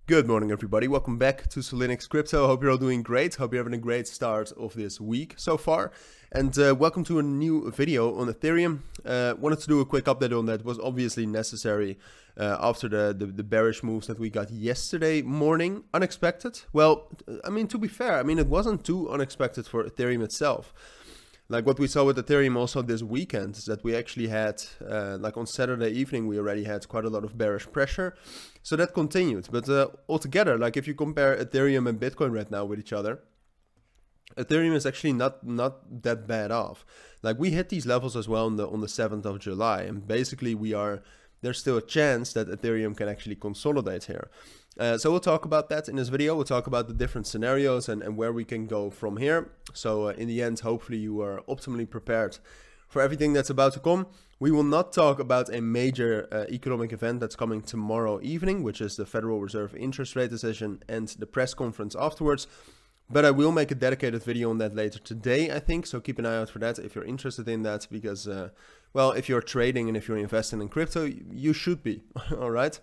Good morning, everybody. Welcome back to Cilinix Crypto. Hope you're all doing great. Hope you're having a great start of this week so far. And welcome to a new video on Ethereum. Wanted to do a quick update on that. It was obviously necessary after the bearish moves that we got yesterday morning. Unexpected. Well, I mean, to be fair, it wasn't too unexpected for Ethereum itself. Like what we saw with Ethereum also this weekend is that we actually had, like on Saturday evening, we already had quite a lot of bearish pressure. So that continued. But altogether, like if you compare Ethereum and Bitcoin right now with each other, Ethereum is actually not that bad off. Like we hit these levels as well on the 7th of July. And basically there's still a chance that Ethereum can actually consolidate here. So we'll talk about that in this video. We'll talk about the different scenarios and where we can go from here. So in the end, hopefully you are optimally prepared for everything that's about to come. We will not talk about a major economic event that's coming tomorrow evening, which is the Federal Reserve interest rate decision and the press conference afterwards. But I will make a dedicated video on that later today, I think. So keep an eye out for that if you're interested in that, because, well, if you're trading and if you're investing in crypto, you should be, all right?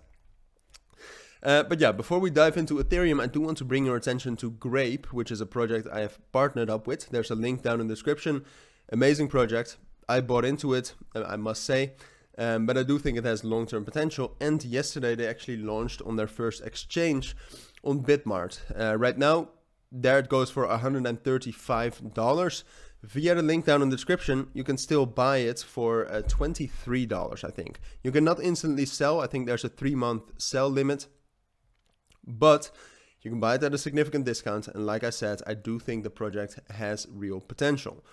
But yeah, before we dive into Ethereum, I do want to bring your attention to GRAPE, which is a project I have partnered up with. There's a link down in the description. Amazing project. I bought into it, I must say, but I do think it has long-term potential. And yesterday they actually launched on their first exchange on Bitmart. Right now, there it goes for $135. Via the link down in the description, you can still buy it for $23, I think. You cannot instantly sell. I think there's a 3-month sell limit, but you can buy it at a significant discount. And like I said, I do think the project has real potential.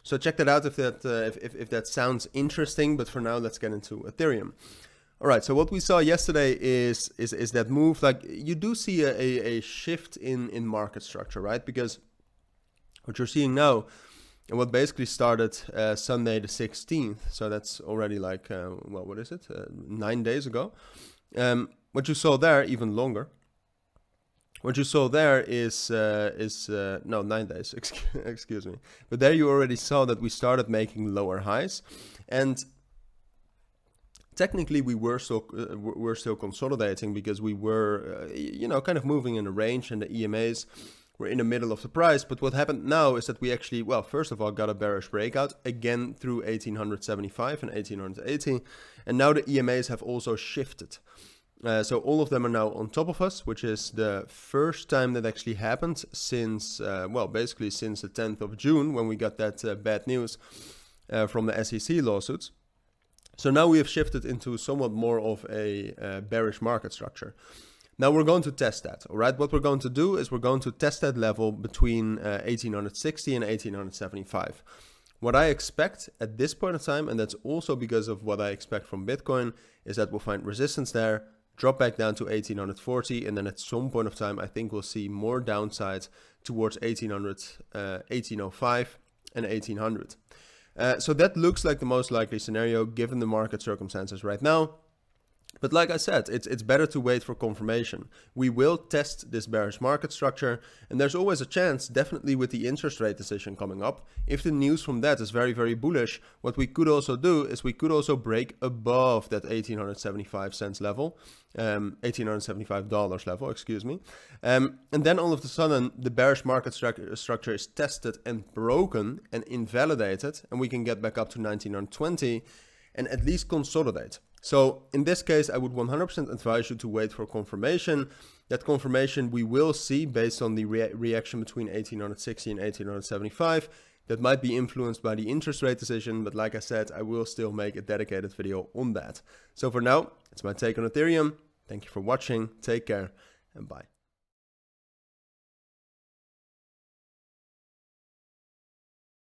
So check that out if that sounds interesting. But for now, let's get into Ethereum. All right, so what we saw yesterday is that move. Like you do see a shift in market structure, right? Because what you're seeing now, and what basically started Sunday the 16th, so that's already like, well, what is it? 9 days ago. What you saw there, even longer. What you saw there is no, 9 days, excuse me. But there you already saw that we started making lower highs. And technically we were still consolidating because we were, kind of moving in a range, and the EMAs were in the middle of the price. But what happened now is that we actually, well, first of all, got a bearish breakout again through 1875 and 1880. And now the EMAs have also shifted. So all of them are now on top of us, which is the first time that actually happened since, well, basically since the 10th of June when we got that bad news from the SEC lawsuits. So now we have shifted into somewhat more of a bearish market structure. Now we're going to test that, all right? What we're going to do is we're going to test that level between 1860 and 1875. What I expect at this point in time, and that's also because of what I expect from Bitcoin, is that we'll find resistance there, drop back down to 1840, and then at some point of time, I think we'll see more downside towards 1800, 1805, and 1800. So that looks like the most likely scenario given the market circumstances right now. But like I said, it's better to wait for confirmation. We will test this bearish market structure, and there's always a chance, definitely with the interest rate decision coming up. If the news from that is very, very bullish, what we could also do is we could also break above that 1875 cents level, $1875 level, excuse me. And then all of a sudden, the bearish market structure is tested and broken and invalidated, and we can get back up to 1920 and at least consolidate. So in this case, I would 100% advise you to wait for confirmation. That confirmation we will see based on the reaction between 1860 and 1875. That might be influenced by the interest rate decision, but like I said, I will still make a dedicated video on that. So for now, it's my take on Ethereum. Thank you for watching, take care, and bye.